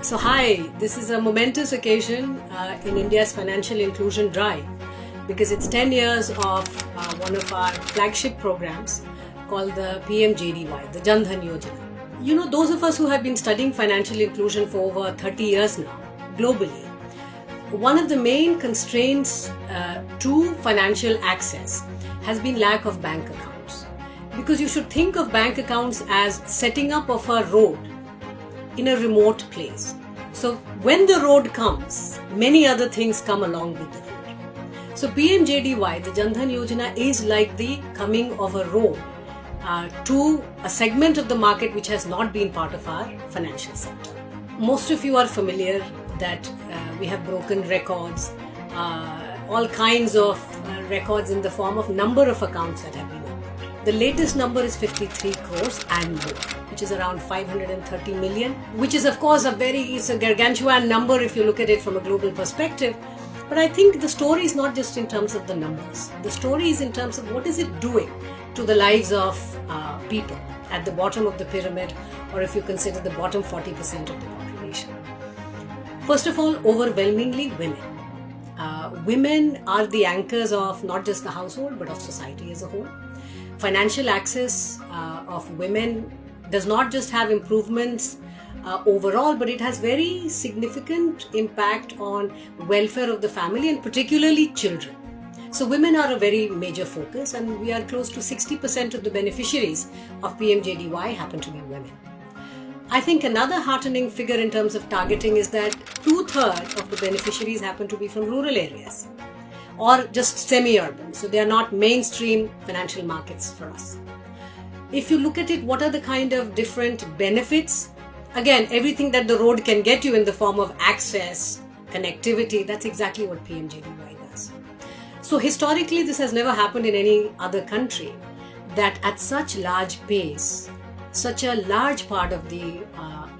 So hi, this is a momentous occasion in India's financial inclusion drive because it's 10 years of one of our flagship programs called the PMJDY, the Jan Dhan Yojana. You know, those of us who have been studying financial inclusion for over 30 years now, globally, one of the main constraints to financial access has been lack of bank accounts. Because you should think of bank accounts as setting up of a road in a remote place. So when the road comes, many other things come along with the road. So PMJDY, the Jan Dhan Yojana, is like the coming of a road to a segment of the market which has not been part of our financial sector. Most of you are familiar that we have broken records, all kinds of records in the form of number of accounts that have been opened. The latest number is 53 crores and more, which is around 530 million, which is of course it's a gargantuan number if you look at it from a global perspective. But I think the story is not just in terms of the numbers. The story is in terms of what is it doing to the lives of people at the bottom of the pyramid, or if you consider the bottom 40% of the population. First of all, overwhelmingly women. Women are the anchors of not just the household but of society as a whole. Financial access of women does not just have improvements overall, but it has very significant impact on welfare of the family and particularly children. So women are a very major focus, and we are close to 60% of the beneficiaries of PMJDY happen to be women. I think another heartening figure in terms of targeting is that 2/3 of the beneficiaries happen to be from rural areas or just semi-urban. So they are not mainstream financial markets for us. If you look at it, what are the kind of different benefits? Again, everything that the road can get you in the form of access, connectivity, that's exactly what PMJDY does. So historically, this has never happened in any other country, that at such large pace, such a large part of the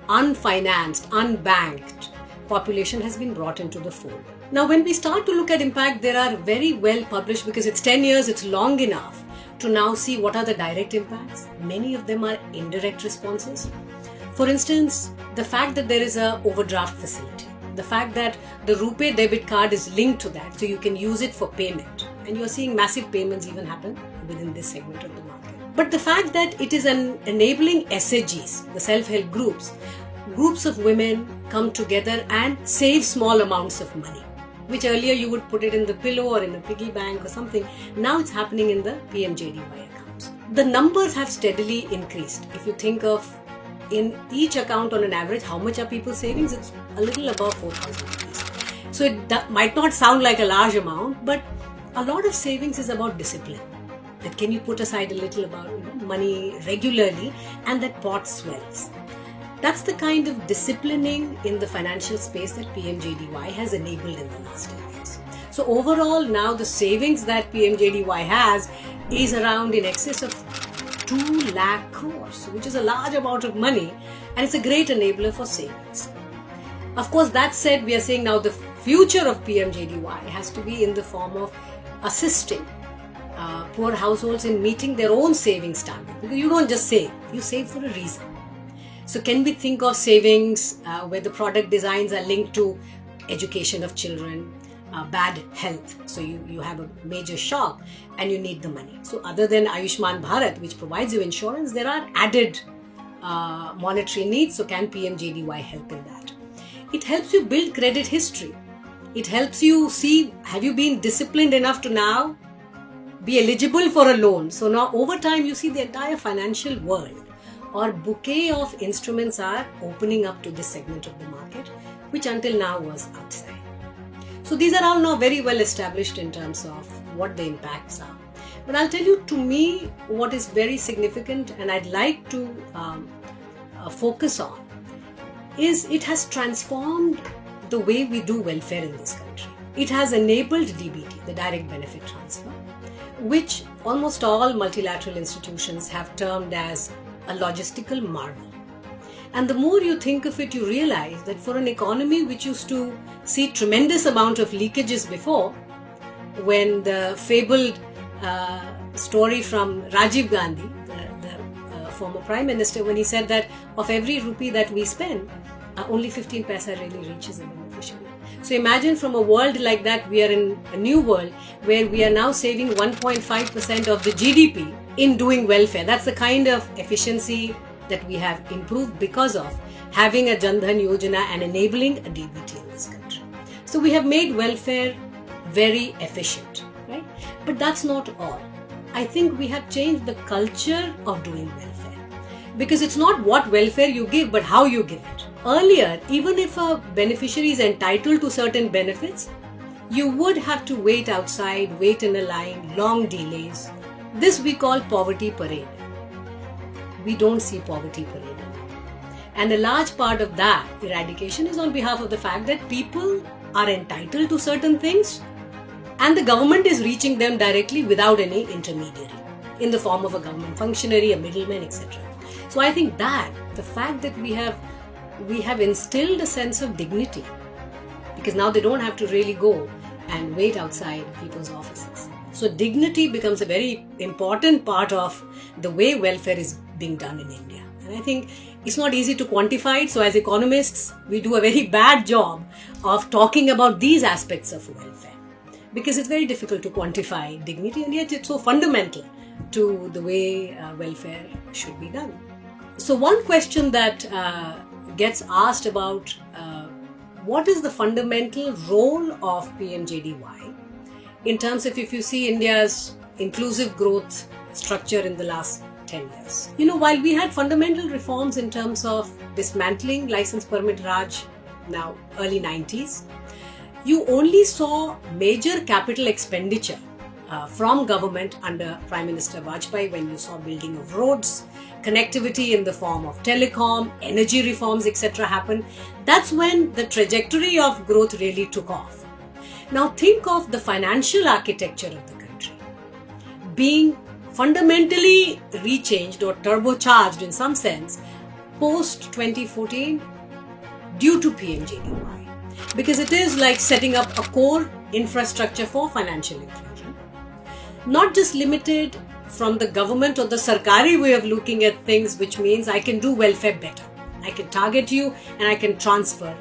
unfinanced, unbanked population has been brought into the fold. Now, when we start to look at impact, there are very well published, because it's 10 years, it's long enough to now see what are the direct impacts. Many of them are indirect responses. For instance, the fact that there is an overdraft facility, the fact that the RuPay debit card is linked to that, so you can use it for payment. And you're seeing massive payments even happen within this segment of the market. But the fact that it is enabling SHGs, the self-help groups of women come together and save small amounts of money, which earlier you would put it in the pillow or in a piggy bank or something. Now it's happening in the PMJDY accounts. The numbers have steadily increased. If you think of in each account on an average, how much are people savings? It's a little above 4,000 rupees. So it might not sound like a large amount, but a lot of savings is about discipline. That can you put aside a little money regularly, and that pot swells. That's the kind of disciplining in the financial space that PMJDY has enabled in the last 10 years. So overall, now the savings that PMJDY has is around in excess of 2 lakh crores, which is a large amount of money, and it's a great enabler for savings. Of course, that said, we are saying now the future of PMJDY has to be in the form of assisting poor households in meeting their own savings standard. Because you don't just save, you save for a reason. So can we think of savings where the product designs are linked to education of children, bad health? So you have a major shock and you need the money. So other than Ayushman Bharat, which provides you insurance, there are added monetary needs. So can PMJDY help in that? It helps you build credit history. It helps you see, have you been disciplined enough to now be eligible for a loan? So now over time you see the entire financial world or bouquet of instruments are opening up to this segment of the market, which until now was outside. So these are all now very well established in terms of what the impacts are. But I'll tell you, to me, what is very significant and I'd like to focus on is it has transformed the way we do welfare in this country. It has enabled DBT, the direct benefit transfer, which almost all multilateral institutions have termed as a logistical marvel. And the more you think of it, you realize that for an economy which used to see tremendous amount of leakages before, when the fabled story from Rajiv Gandhi, the former Prime Minister, when he said that of every rupee that we spend, only 15 paisa really reaches the beneficiary. So imagine from a world like that, we are in a new world where we are now saving 1.5% of the GDP in doing welfare. That's the kind of efficiency that we have improved because of having a Jan Dhan Yojana and enabling a DBT in this country. So we have made welfare very efficient, right? But that's not all. I think we have changed the culture of doing welfare, because it's not what welfare you give, but how you give it. Earlier, even if a beneficiary is entitled to certain benefits, you would have to wait outside, wait in a line, long delays. This we call poverty parade. We don't see poverty parade anymore. And a large part of that eradication is on behalf of the fact that people are entitled to certain things and the government is reaching them directly without any intermediary in the form of a government functionary, a middleman, etc. So I think that the fact that we have instilled a sense of dignity, because now they don't have to really go and wait outside people's offices. So dignity becomes a very important part of the way welfare is being done in India. And I think it's not easy to quantify it. So as economists, we do a very bad job of talking about these aspects of welfare, because it's very difficult to quantify dignity, and yet it's so fundamental to the way welfare should be done. So one question that gets asked about what is the fundamental role of PMJDY in terms of, if you see India's inclusive growth structure in the last 10 years. While we had fundamental reforms in terms of dismantling license permit Raj, now early 90s, you only saw major capital expenditure from government under Prime Minister Vajpayee when you saw building of roads, connectivity in the form of telecom, energy reforms, etc. happen. That's when the trajectory of growth really took off. Now think of the financial architecture of the country being fundamentally rechanged or turbocharged in some sense post 2014 due to PMJDY. Because it is like setting up a core infrastructure for financial inclusion, not just limited from the government or the Sarkari way of looking at things, which means I can do welfare better. I can target you and I can transfer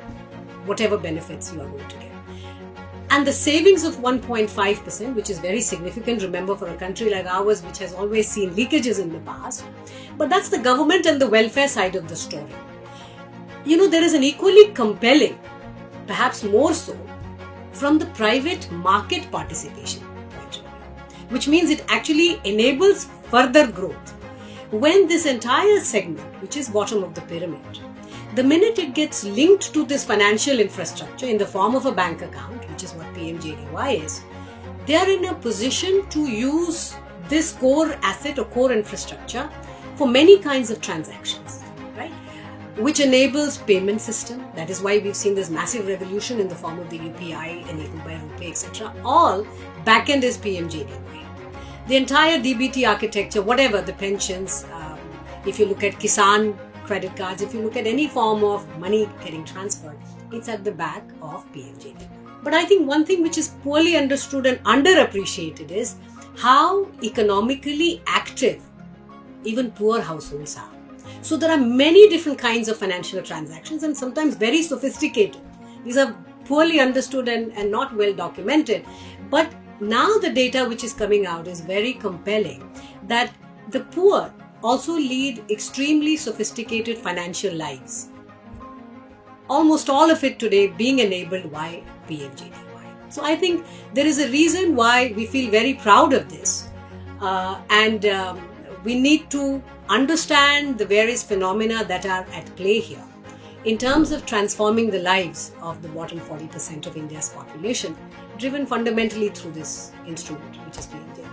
whatever benefits you are going to get. And the savings of 1.5%, which is very significant, remember, for a country like ours, which has always seen leakages in the past. But that's the government and the welfare side of the story. There is an equally compelling, perhaps more so, from the private market participation point of view, which means it actually enables further growth. When this entire segment, which is bottom of the pyramid, the minute it gets linked to this financial infrastructure in the form of a bank account, which is what PMJDY is, they are in a position to use this core asset or core infrastructure for many kinds of transactions, right? Which enables payment system. That is why we've seen this massive revolution in the form of the UPI enabled by RuPay, etc. All backend is PMJDY. The entire DBT architecture, whatever the pensions, if you look at Kisan credit cards, if you look at any form of money getting transferred, it's at the back of PMJDY. But I think one thing which is poorly understood and underappreciated is how economically active even poor households are. So there are many different kinds of financial transactions and sometimes very sophisticated. These are poorly understood and not well documented. But now the data which is coming out is very compelling that the poor also lead extremely sophisticated financial lives. Almost all of it today being enabled by PMJDY. So I think there is a reason why we feel very proud of this. And we need to understand the various phenomena that are at play here in terms of transforming the lives of the bottom 40% of India's population, driven fundamentally through this instrument, which is PMJDY.